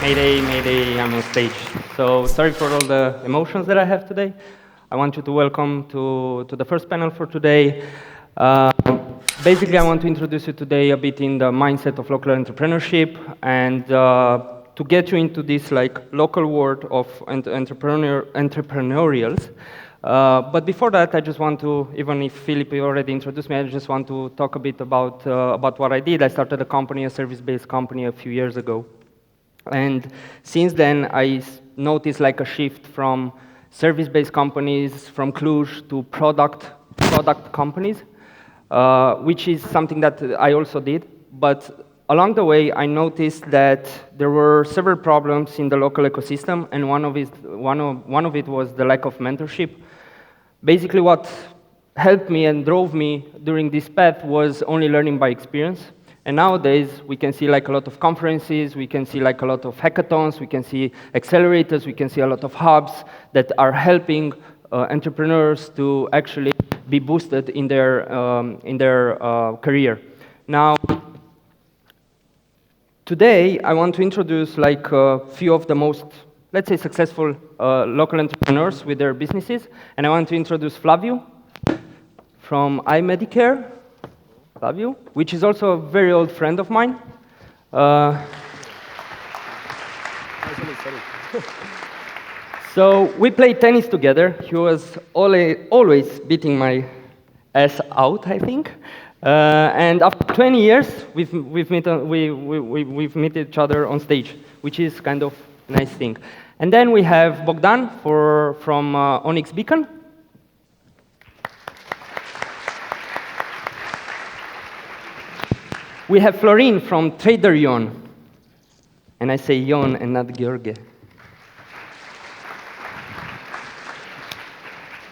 Mayday, Mayday, I'm on stage. So sorry for all the emotions that I have today. I want you to welcome to the first panel for today. Uh, Basically, I want to introduce you today a bit in the mindset of local entrepreneurship and to get you into this like local world of entrepreneurials. But before that, I just want to, even if Philip already introduced me, I just want to talk a bit about what I did. I started a company, a service-based company, a few years ago. And since then, I noticed like a shift from service-based companies, from Cluj, to product companies, which is something that I also did. But along the way, I noticed that there were several problems in the local ecosystem, and one of it was the lack of mentorship. Basically, what helped me and drove me during this path was only learning by experience. And nowadays, we can see like a lot of conferences, we can see like a lot of hackathons, we can see accelerators, we can see a lot of hubs that are helping entrepreneurs to actually be boosted in their career. Now, today, I want to introduce like a few of the most, let's say, successful local entrepreneurs with their businesses. And I want to introduce Flaviu from iMedicare. Flaviu, which is also a very old friend of mine. So we played tennis together. He was always beating my ass out, I think. And after 20 years, we've met each other on stage, which is kind of a nice thing. And then we have Bogdan from Onyx Beacon. We have Florin from Traderion. And I say Yon and not George.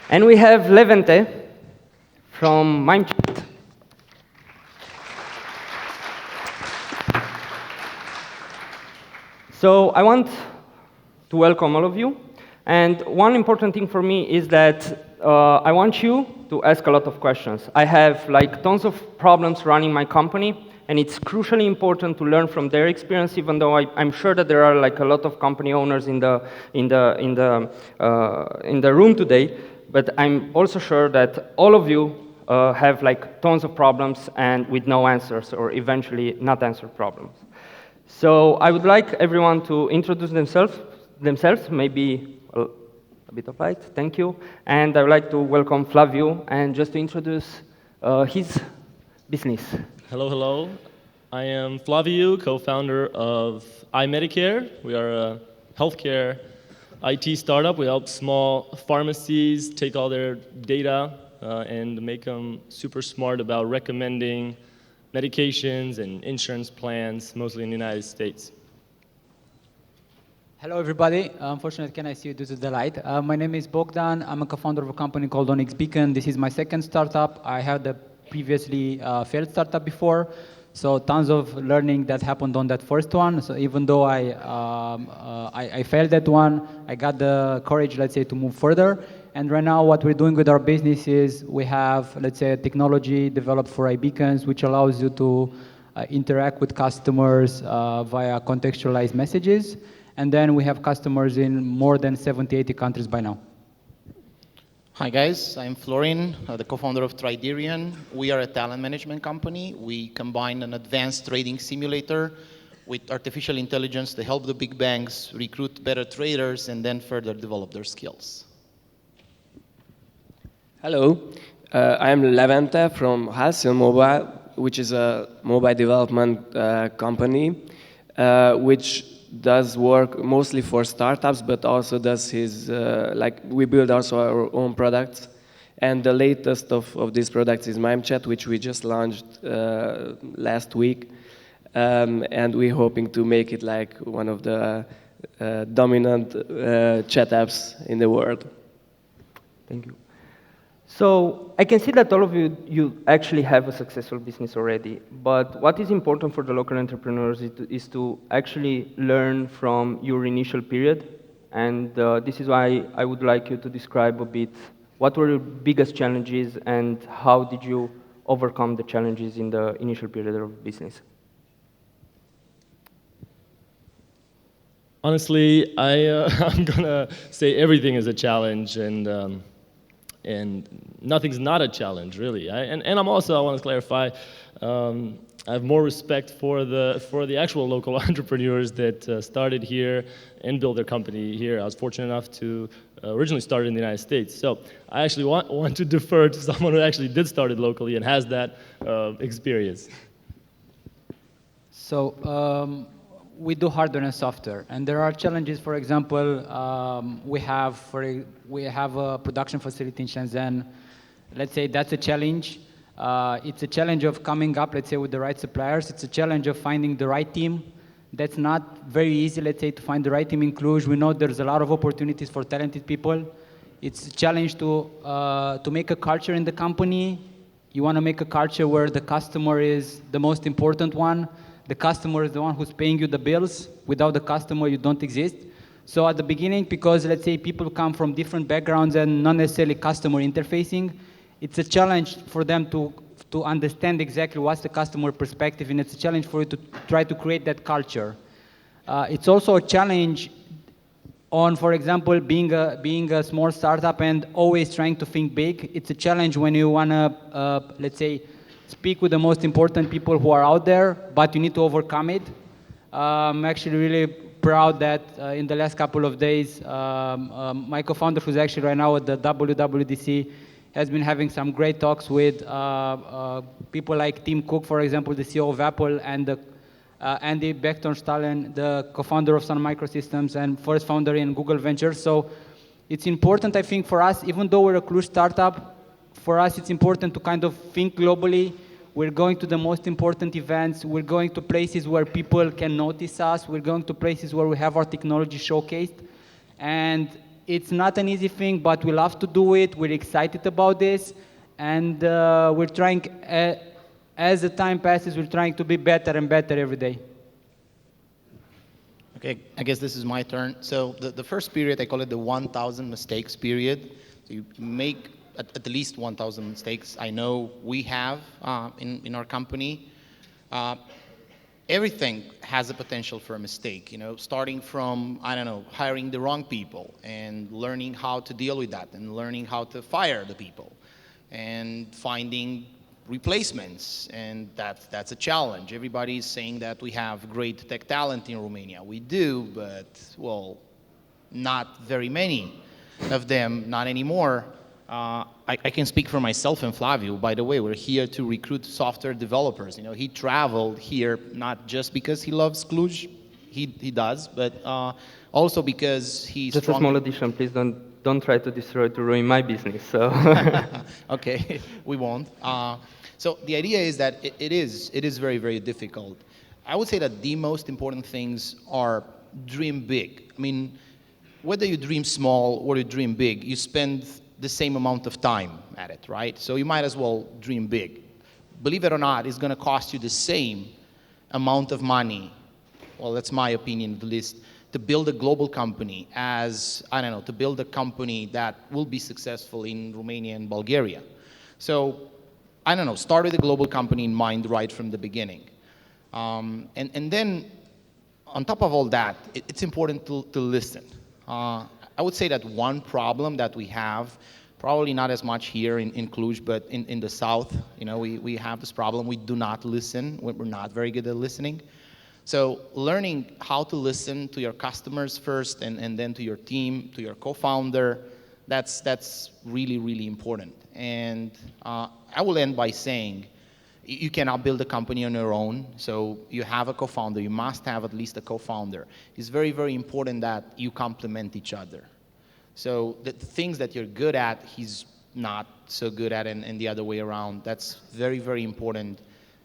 And we have Levente from MimeChat. So I want to welcome all of you. And one important thing for me is that I want you to ask a lot of questions. I have like tons of problems running my company, and it's crucially important to learn from their experience, even though I'm sure that there are like a lot of company owners in the room today. But I'm also sure that all of you have like tons of problems and with no answers, or eventually not answered problems. So I would like everyone to introduce themselves, maybe a bit of light, thank you. And I would like to welcome Flaviu, and just to introduce his business. Hello, hello. I am Flaviu, co-founder of iMedicare. We are a healthcare IT startup. We help small pharmacies take all their data and make them super smart about recommending medications and insurance plans, mostly in the United States. Hello, everybody. Unfortunately, can I see you due to the light? My name is Bogdan. I'm a co-founder of a company called Onyx Beacon. This is my second startup. I had a previously failed startup before, so tons of learning that happened on that first one. So even though I failed that one, I got the courage, let's say, to move further. And right now, what we're doing with our business is we have, let's say, a technology developed for iBeacons, which allows you to interact with customers via contextualized messages. And then we have customers in more than 70, 80 countries by now. Hi guys, I'm Florin, the co-founder of Traderion. We are a talent management company. We combine an advanced trading simulator with artificial intelligence to help the big banks recruit better traders and then further develop their skills. Hello, I am Levente from Halcyon Mobile, which is a mobile development company, which does work mostly for startups, but also does we build also our own products. And the latest of these products is MimeChat, which we just launched last week. And we're hoping to make it like one of the dominant chat apps in the world. Thank you. So I can see that all of you actually have a successful business already, but what is important for the local entrepreneurs is to actually learn from your initial period, and this is why I would like you to describe a bit what were your biggest challenges and how did you overcome the challenges in the initial period of business. Honestly, I'm gonna say everything is a challenge, and nothing's not a challenge, really. And I'm also, I want to clarify, I have more respect for the actual local entrepreneurs that started here and built their company here. I was fortunate enough to originally start in the United States. So I actually want to defer to someone who actually did start it locally and has that experience. So we do hardware and software, and there are challenges. For example, we have a production facility in Shenzhen. Let's say that's a challenge. It's a challenge of coming up, let's say, with the right suppliers. It's a challenge of finding the right team. That's not very easy, let's say, to find the right team in Cluj. We know there's a lot of opportunities for talented people. It's a challenge to make a culture in the company. You want to make a culture where the customer is the most important one. The customer is the one who's paying you the bills. Without the customer, you don't exist. So at the beginning, because let's say people come from different backgrounds and not necessarily customer interfacing, it's a challenge for them to understand exactly what's the customer perspective, and it's a challenge for you to try to create that culture. It's also a challenge on, for example, being a small startup and always trying to think big. It's a challenge when you want to, let's say, speak with the most important people who are out there, but you need to overcome it. I'm actually really proud that in the last couple of days, my co-founder, who's actually right now at the WWDC, has been having some great talks with people like Tim Cook, for example, the CEO of Apple, and Andy Bechtolstallen, the co-founder of Sun Microsystems and first founder in Google Ventures. So it's important, I think, for us, even though we're a Cluj startup, for us it's important to kind of think globally. We're going to the most important events. We're going to places where people can notice us. We're going to places where we have our technology showcased. And it's not an easy thing, but we love to do it. We're excited about this. And we're trying, as the time passes, we're trying to be better and better every day. Okay, I guess this is my turn. So the first period, I call it the 1,000 mistakes period. So you make at least 1,000 mistakes. I know we have in our company. Everything has a potential for a mistake, you know, starting from, I don't know, hiring the wrong people and learning how to deal with that and learning how to fire the people and finding replacements, and that's a challenge. Everybody's saying that we have great tech talent in Romania. We do, but, well, not very many of them, not anymore. I can speak for myself and Flaviu. By the way, we're here to recruit software developers. You know, he traveled here not just because he loves Cluj, he does, but also because he's just a small addition, please don't try to destroy to ruin my business. So okay, we won't. So the idea is that it is very, very difficult. I would say that the most important things are dream big. I mean, whether you dream small or you dream big, you spend the same amount of time at it, right? So you might as well dream big. Believe it or not, it's going to cost you the same amount of money, well, that's my opinion at least, to build a global company as, I don't know, to build a company that will be successful in Romania and Bulgaria. So, I don't know, start with a global company in mind right from the beginning. And then, on top of all that, it's important to listen. I would say that one problem that we have, probably not as much here in Cluj, but in the south, you know, we have this problem. We do not listen. We're not very good at listening. So learning how to listen to your customers first and then to your team, to your co-founder, that's really, really important. And I will end by saying, you cannot build a company on your own, so you have a co-founder. You must have at least a co-founder. It's very, very important that you complement each other. So the things that you're good at, he's not so good at, and the other way around. That's very, very important.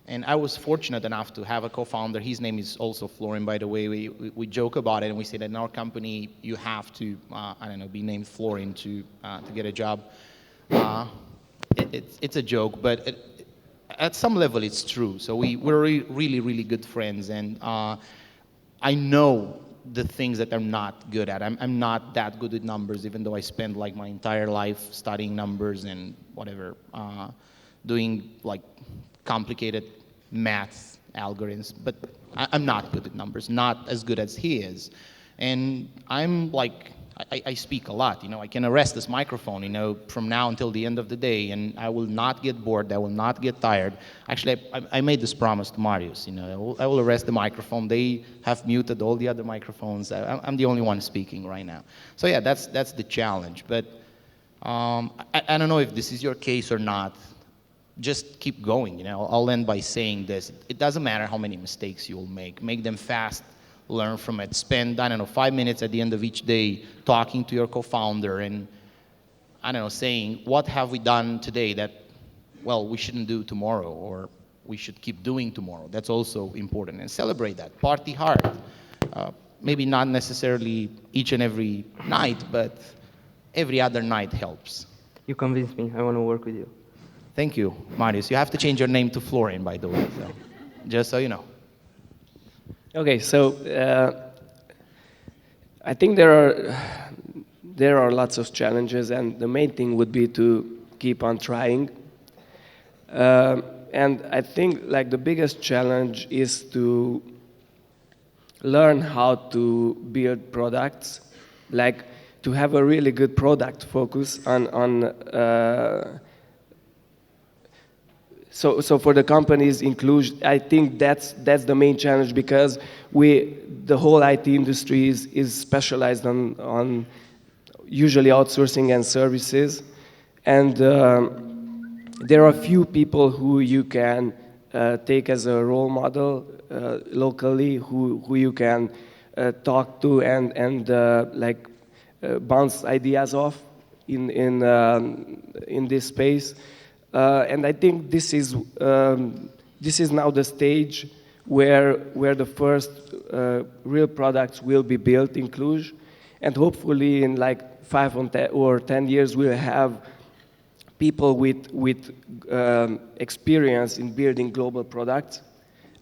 And I was fortunate enough to have a co-founder. His name is also Florin, by the way. We joke about it, and we say that in our company, you have to, I don't know, be named Florin to get a job. It's a joke, but at some level, it's true. So we're really, really good friends, and I know the things that I'm not good at. I'm not that good at numbers, even though I spent like my entire life studying numbers and whatever, doing like complicated math algorithms. But I'm not good at numbers, not as good as he is. And I'm like, I speak a lot, I can arrest this microphone, from now until the end of the day, and I will not get bored, I will not get tired. Actually, I made this promise to Marius, I will arrest the microphone. They have muted all the other microphones. I'm the only one speaking right now. So yeah, that's the challenge. But I don't know if this is your case or not. Just keep going, I'll end by saying this. It doesn't matter how many mistakes you'll make them fast. Learn from it. Spend, 5 minutes at the end of each day talking to your co-founder and, saying, what have we done today that, well, we shouldn't do tomorrow, or we should keep doing tomorrow. That's also important. And celebrate that. Party hard. Maybe not necessarily each and every night, but every other night helps. You convinced me. I want to work with you. Thank you, Marius. You have to change your name to Florin, by the way, so, just so you know. Okay, so I think there are lots of challenges, and the main thing would be to keep on trying. And I think like the biggest challenge is to learn how to build products, like to have a really good product focus on So for the companies inclusion, I think that's the main challenge, because the whole IT industry is specialized on usually outsourcing and services, and there are few people who you can take as a role model locally, who you can talk to and bounce ideas off in this space. And I think this is now the stage where the first real products will be built in Cluj, and hopefully in like 5 or 10 years we'll have people with experience in building global products,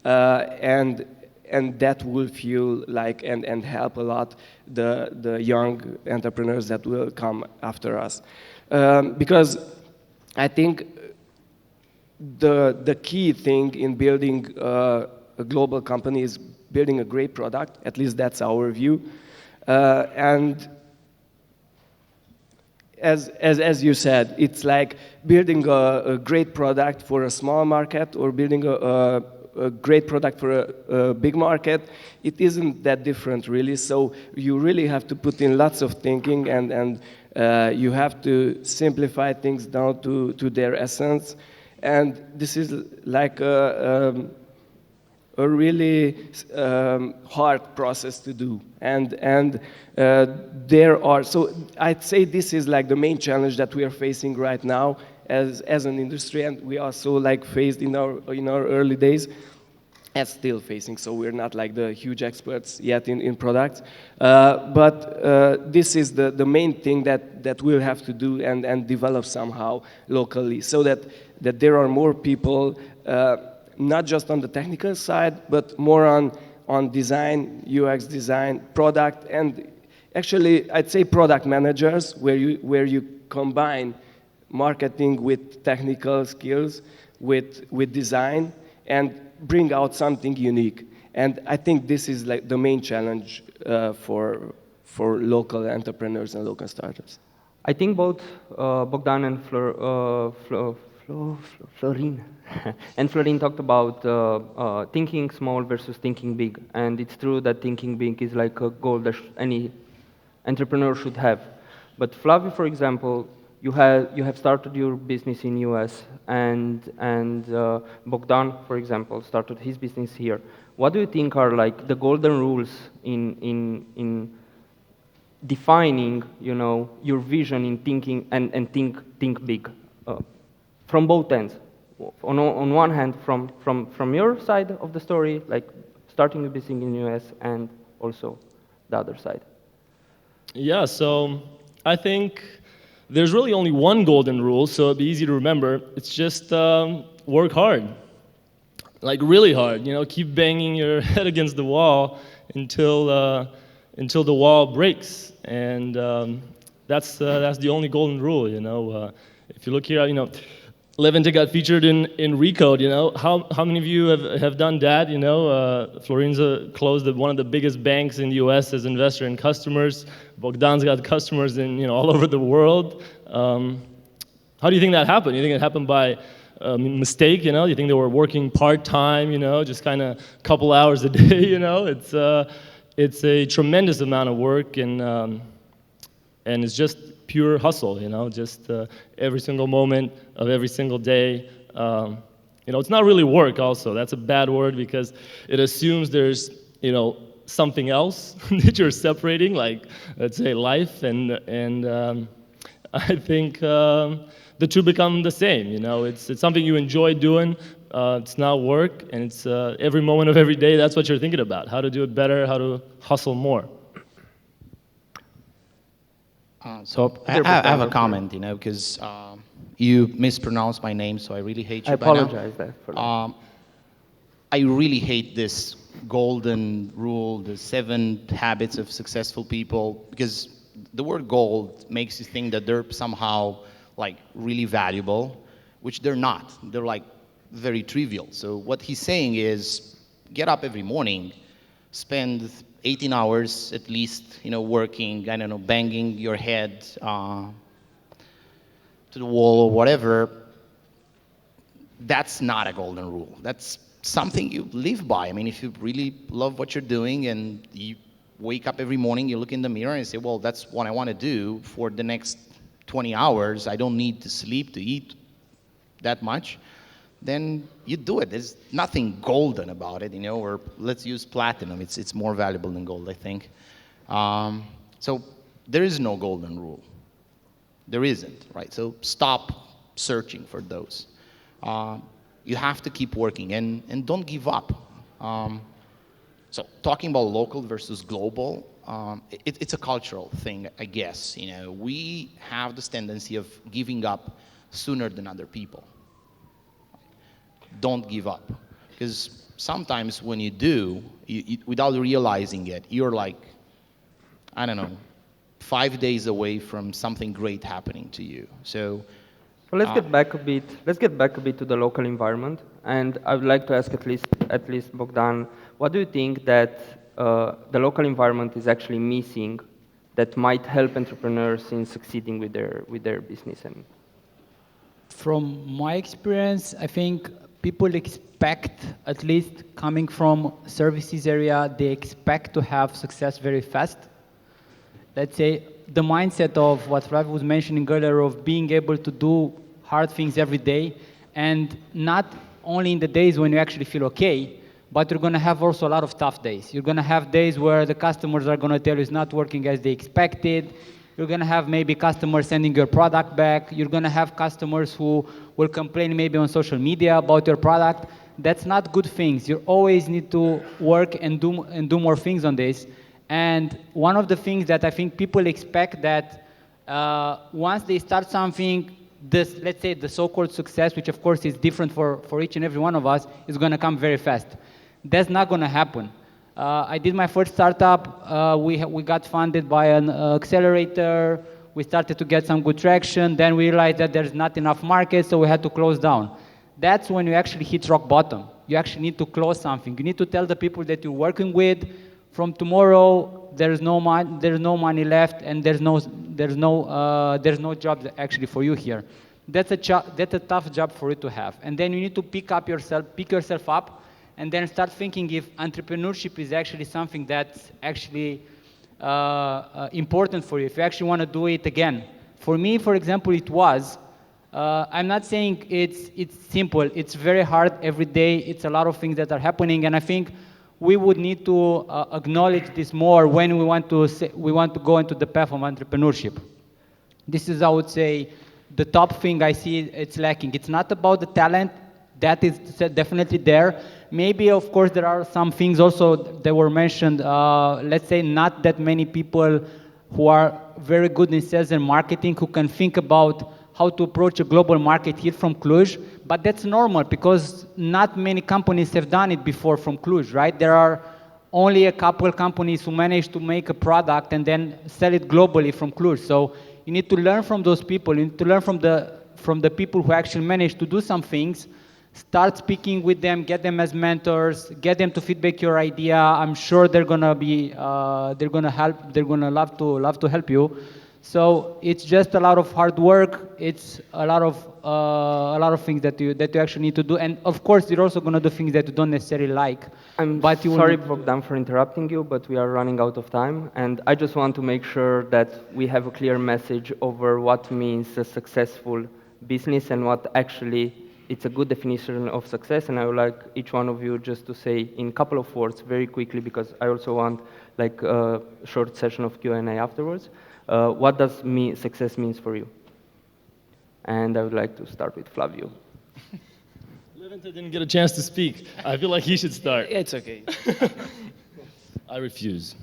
and that will fuel and help a lot the young entrepreneurs that will come after us, because I think the key thing in building a global company is building a great product. At least that's our view. And as you said, it's like building a great product for a small market or building a great product for a big market. It isn't that different, really. So you really have to put in lots of thinking, and you have to simplify things down to their essence. And this is like a really hard process to do. And so I'd say this is like the main challenge that we are facing right now as an industry, and we also like faced in our early days, and still facing. So we're not like the huge experts yet in products, but this is the main thing that we'll have to do and develop somehow locally, so that there are more people, not just on the technical side, but more on design, UX design, product, and actually I'd say product managers, where you combine marketing with technical skills, with design, and bring out something unique. And I think this is like the main challenge for local entrepreneurs and local startups. I think both Bogdan and Florin and Florin talked about thinking small versus thinking big, and it's true that thinking big is like a goal that any entrepreneur should have. But Flaviu, for example, you have started your business in US, and Bogdan, for example, started his business here. What do you think are like the golden rules in defining, your vision in thinking and think big? From both ends. On one hand, from your side of the story, like starting a business in the US, and also the other side. Yeah, so I think there's really only one golden rule, so it'd be easy to remember. It's just work hard, like really hard. Keep banging your head against the wall until the wall breaks, and that's the only golden rule. If you look here, Levente got featured in Recode, you know. How many of you have done that, you know? Florin's closed one of the biggest banks in the US as investor and customers. Bogdan's got customers in, you know, all over the world. How do you think that happened? You think it happened by mistake, you know? You think they were working part-time, you know, just kind of a couple hours a day, you know? It's a tremendous amount of work, and it's just pure hustle, you know, just every single moment of every single day. You know, it's not really work also. That's a bad word because it assumes there's, you know, something else that you're separating, like, let's say, life, and I think the two become the same, you know. It's something you enjoy doing. It's not work, and it's every moment of every day, that's what you're thinking about, how to do it better, how to hustle more. So I have a comment, you know, because you mispronounced my name, so I really hate you. I apologize for that. I really hate this golden rule, the 7 habits of successful people, because the word gold makes you think that they're somehow like really valuable, which they're not. They're like very trivial. So what he's saying is, get up every morning, spend 18 hours at least, you know, working, I don't know, banging your head to the wall or whatever. That's not a golden rule. That's something you live by. I mean, if you really love what you're doing and you wake up every morning, you look in the mirror and say, well, that's what I want to do for the next 20 hours. I don't need to sleep, to eat that much. Then you do it. There's nothing golden about it, you know, or let's use platinum. It's more valuable than gold, I think. So there is no golden rule. There isn't, right? So stop searching for those. You have to keep working and don't give up. So talking about local versus global, it's a cultural thing, I guess. You know, we have this tendency of giving up sooner than other people. Don't give up, because sometimes when you do, without realizing it, you're like, I don't know, 5 days away from something great happening to you. So let's get back a bit. Let's get back a bit to the local environment, and I would like to ask at least Bogdan, what do you think that the local environment is actually missing that might help entrepreneurs in succeeding with their business? And from my experience, I think people expect, at least coming from services area, they expect to have success very fast. Let's say the mindset of what Flaviu was mentioning earlier of being able to do hard things every day, and not only in the days when you actually feel okay, but you're going to have also a lot of tough days. You're going to have days where the customers are going to tell you it's not working as they expected. You're going to have maybe customers sending your product back. You're going to have customers who will complain maybe on social media about your product. That's not good things. You always need to work and do more things on this. And one of the things that I think people expect that once they start something, this, let's say the so-called success, which of course is different for each and every one of us, is going to come very fast. That's not going to happen. I did my first startup. We got funded by an accelerator. We started to get some good traction. Then we realized that there's not enough market, so we had to close down. That's when you actually hit rock bottom. You actually need to close something. You need to tell the people that you're working with, from tomorrow there's no money left, and there's no job actually for you here. That's a tough job for you to have. And then you need to pick yourself up, and then start thinking if entrepreneurship is actually something that's actually important for you, if you actually want to do it again. For me, for example, it was. I'm not saying it's simple. It's very hard every day. It's a lot of things that are happening, and I think we would need to acknowledge this more when we want to go into the path of entrepreneurship. This is, I would say, the top thing I see it's lacking. It's not about the talent. That is definitely there. Maybe, of course, there are some things also that were mentioned. Let's say not that many people who are very good in sales and marketing who can think about how to approach a global market here from Cluj. But that's normal because not many companies have done it before from Cluj, right? There are only a couple companies who manage to make a product and then sell it globally from Cluj. So you need to learn from those people. You need to learn from from the people who actually managed to do some things, start speaking with them, get them as mentors, get them to feedback your idea. I'm sure they're gonna be, they're gonna help. They're gonna love to help you. So it's just a lot of hard work. It's a lot of things that you actually need to do. And of course, you're also gonna do things that you don't necessarily like. I'm But you will sorry, need- Bogdan, for interrupting you, but we are running out of time, and I just want to make sure that we have a clear message over what means a successful business and what actually it's a good definition of success. And I would like each one of you just to say in a couple of words very quickly, because I also want like a short session of Q&A afterwards. What does success means for you? And I would like to start with Flaviu. Levente didn't get a chance to speak. I feel like he should start. It's okay. I refuse.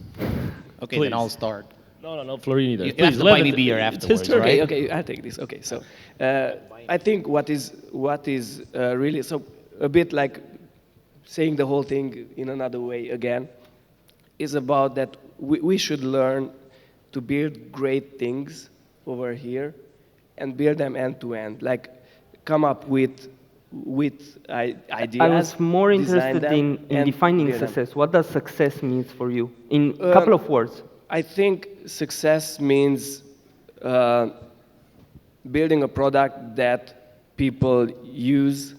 Okay, Please. then I'll start. No, Florin either. You have Please, to buy me Levente, beer it's his afterwards, turn. right? Okay, I'll take this. Okay, so I think what is really so a bit like saying the whole thing in another way again is about that we should learn to build great things over here and build them end to end. Like come up with ideas. I was more design interested them, in and defining build them. success. What does success mean for you in a couple of words? I think success means building a product that people use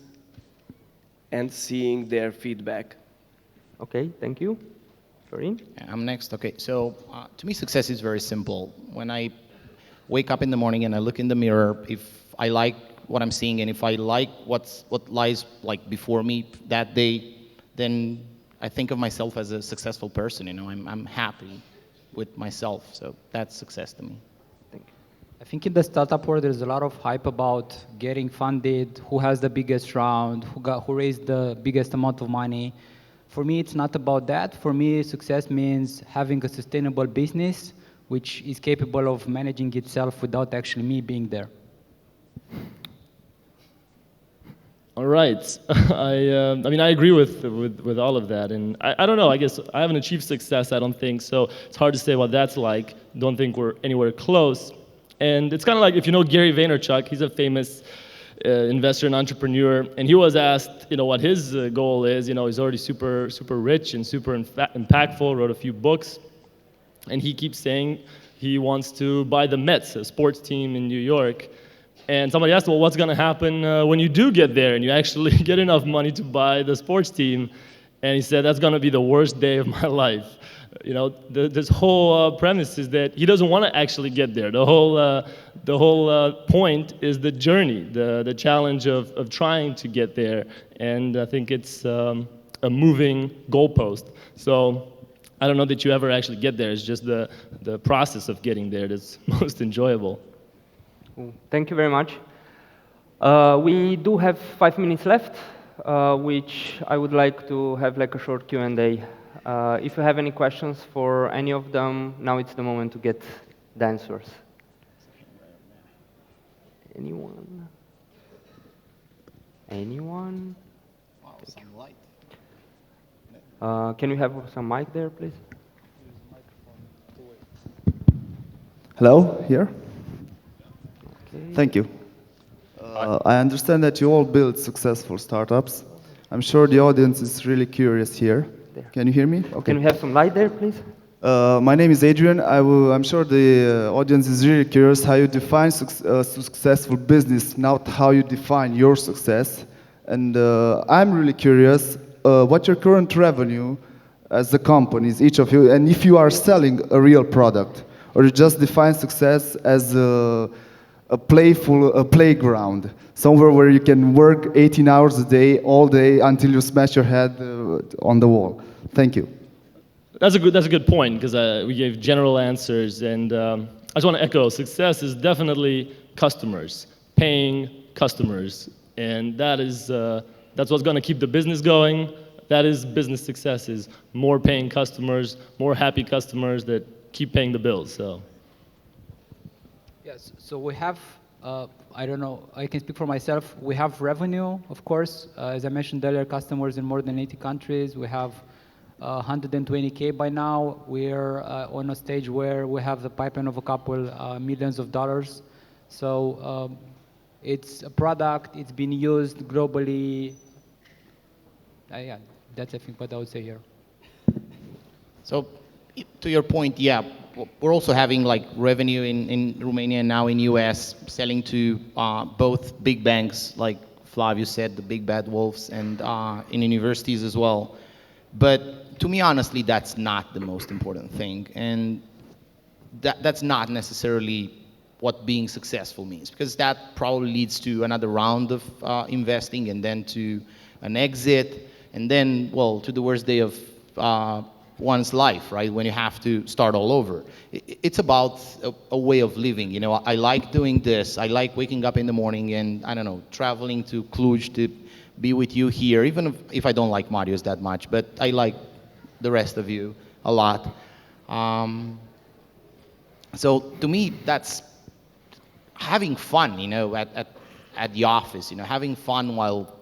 and seeing their feedback. Okay, thank you. Florin? I'm next. Okay, so to me, success is very simple. When I wake up in the morning and I look in the mirror, if I like what I'm seeing and if I like what lies like before me that day, then I think of myself as a successful person. You know, I'm happy with myself. So that's success to me. I think in the startup world, there's a lot of hype about getting funded, who has the biggest round, who raised the biggest amount of money. For me, it's not about that. For me, success means having a sustainable business which is capable of managing itself without actually me being there. All right. I mean, I agree with all of that, and I don't know. I guess I haven't achieved success. I don't think so. It's hard to say what that's like. Don't think we're anywhere close. And it's kind of like if you know Gary Vaynerchuk. He's a famous investor and entrepreneur, and he was asked, you know, what his goal is. You know, he's already super rich and super impactful. Wrote a few books, and he keeps saying he wants to buy the Mets, a sports team in New York. And somebody asked, well, what's going to happen when you do get there and you actually get enough money to buy the sports team? And he said, that's going to be the worst day of my life. You know, this whole premise is that he doesn't want to actually get there. The whole point is the journey, the challenge of trying to get there. And I think it's a moving goalpost. So I don't know that you ever actually get there. It's just the process of getting there that's most enjoyable. Thank you very much. We do have 5 minutes left, which I would like to have like a short Q&A. If you have any questions for any of them, now it's the moment to get the answers. Anyone? Anyone? Wow, some light. Can we have some mic there, please? Hello, here. Okay. Thank you. I understand that you all build successful startups. I'm sure the audience is really curious here. There. Can you hear me? Okay. Can we have some light there, please? My name is Adrian. I'm sure the audience is really curious how you define successful business, not how you define your success. And I'm really curious what your current revenue as the companies, each of you, and if you are selling a real product, or you just define success as a playground, somewhere where you can work 18 hours a day, all day, until you smash your head on the wall. Thank you. That's a good point, because we gave general answers, and I just want to echo, success is definitely customers, paying customers, and that's what's going to keep the business going. That is business success, is more paying customers, more happy customers that keep paying the bills. So. Yes, so we have, I don't know, I can speak for myself. We have revenue, of course. As I mentioned earlier, customers in more than 80 countries. We have 120K by now. We're on a stage where we have the pipeline of a couple millions of dollars. So It's a product, it's been used globally. Yeah, that's I think what I would say here. So, to your point, yeah, we're also having like revenue in Romania and now in US, selling to both big banks, like Flaviu said, the big bad wolves, and in universities as well. But to me, honestly, that's not the most important thing, and that's not necessarily what being successful means, because that probably leads to another round of investing, and then to an exit, and then, well, to the worst day of one's life, right? When you have to start all over. It's about a way of living. You know, I like doing this. I like waking up in the morning and, I don't know, traveling to Cluj to be with you here, even if I don't like Marius that much, but I like the rest of you a lot. So to me, that's having fun, you know, at the office, you know, having fun while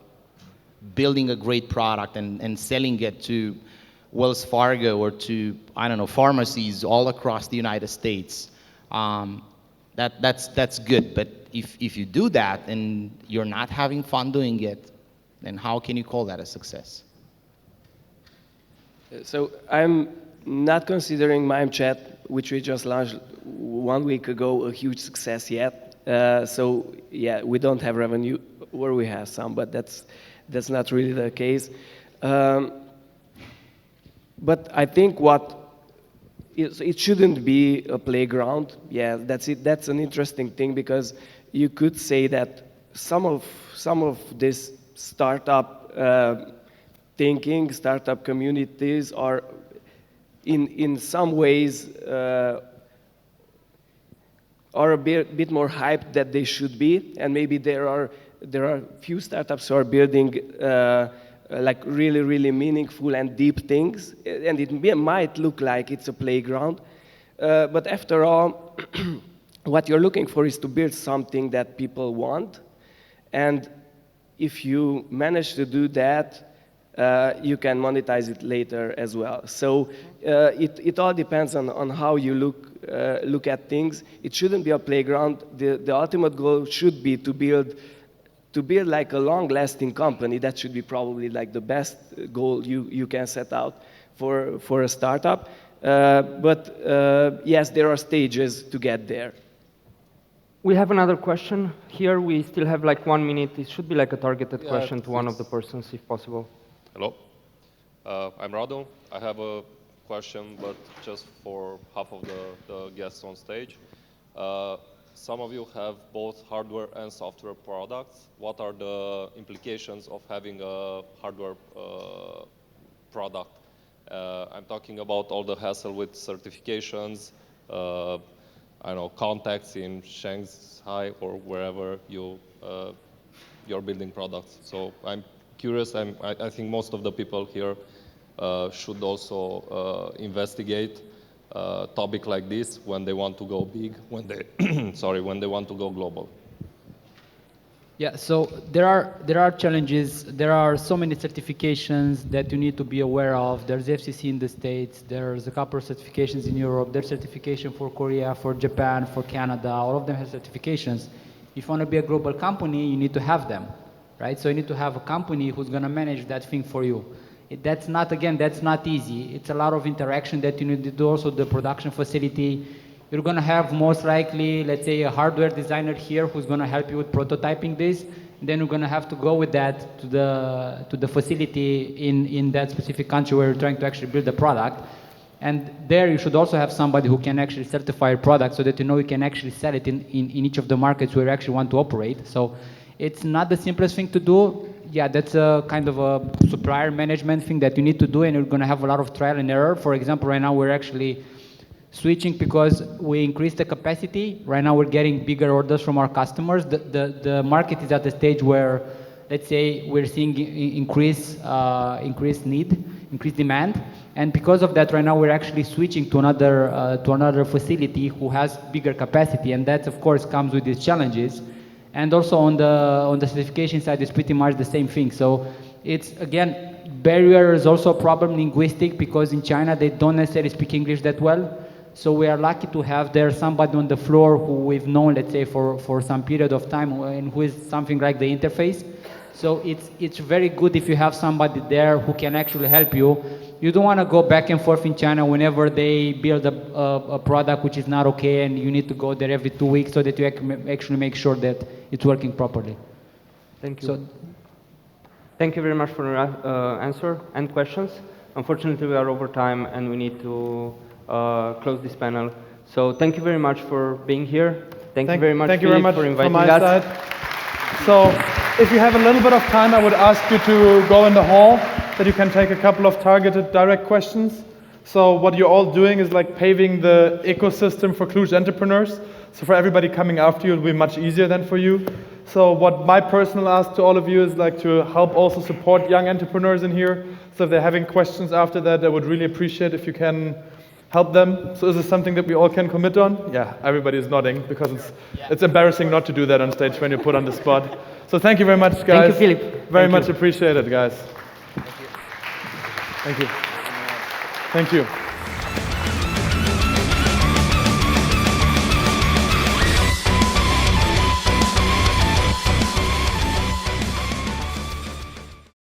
building a great product and selling it to Wells Fargo or to, I don't know, pharmacies all across the United States. That's good. But if you do that and you're not having fun doing it, then how can you call that a success? So I'm not considering MimeChat, which we just launched 1 week ago, a huge success yet. So yeah, we don't have revenue, or we have some, but that's not really the case. But I think it shouldn't be a playground. Yeah, that's it. That's an interesting thing, because you could say that some of this startup thinking, startup communities are in some ways are a bit more hyped than they should be, and maybe there are few startups who are building like really meaningful and deep things, and it might look like it's a playground, but after all, what you're looking for is to build something that people want, and if you manage to do that, you can monetize it later as well. So it all depends on how you look at things. It shouldn't be a playground. The ultimate goal should be to build like a long-lasting company. That should be probably like the best goal you can set out for a startup. But yes, there are stages to get there. We have another question here. We still have like 1 minute. It should be like a targeted question to one of the persons, if possible. Hello, I'm Radu. I have a question, but just for half of the guests on stage. Some of you have both hardware and software products. What are the implications of having a hardware product? I'm talking about all the hassle with certifications, I know, contacts in Shanghai or wherever you're building products. So I'm curious. I think most of the people here should also investigate a topic like this when they want to go big, when they when they want to go global. Yeah, so there are challenges. There are so many certifications that you need to be aware of. There's FCC in the States. There's a couple of certifications in Europe. There's certification for Korea, for Japan, for Canada. All of them have certifications. If you want to be a global company, you need to have them, right? So you need to have a company who's going to manage that thing for you. That's not easy. It's a lot of interaction that you need to do. Also, the production facility. You're going to have most likely, let's say, a hardware designer here who's going to help you with prototyping this. And then you're going to have to go with that to the facility in that specific country where you're trying to actually build the product. And there you should also have somebody who can actually certify your product so that you know you can actually sell it in each of the markets where you actually want to operate. So it's not the simplest thing to do. Yeah, that's a kind of a supplier management thing that you need to do, and you're going to have a lot of trial and error. For example, right now we're actually switching because we increased the capacity. Right now we're getting bigger orders from our customers. The market is at the stage where, let's say, we're seeing increased demand. And because of that, right now we're actually switching to another facility who has bigger capacity. And that, of course, comes with these challenges. And also on the certification side, it's pretty much the same thing. So it's, again, barrier is also a problem linguistic, because in China they don't necessarily speak English that well. So we are lucky to have there somebody on the floor who we've known, let's say, for some period of time, and who is something like the interface. So it's very good if you have somebody there who can actually help you. You don't want to go back and forth in China whenever they build a product which is not okay, and you need to go there every 2 weeks so that you actually make sure that it's working properly. Thank you. So, thank you very much for your answer and questions. Unfortunately, we are over time and we need to close this panel. So thank you very much for being here. Thank you very much, Philip, for inviting from my us. side. So if you have a little bit of time, I would ask you to go in the hall that you can take a couple of targeted direct questions. So what you're all doing is like paving the ecosystem for Cluj entrepreneurs. So for everybody coming after you, it'll be much easier than for you. So what my personal ask to all of you is like to help also support young entrepreneurs in here. So if they're having questions after that, I would really appreciate if you can help them. So is this something that we all can commit on? Yeah, everybody is nodding because it's embarrassing not to do that on stage when you're put on the spot. So thank you very much, guys. Thank you, Philip. Very much appreciated, guys. Thank you. Thank you.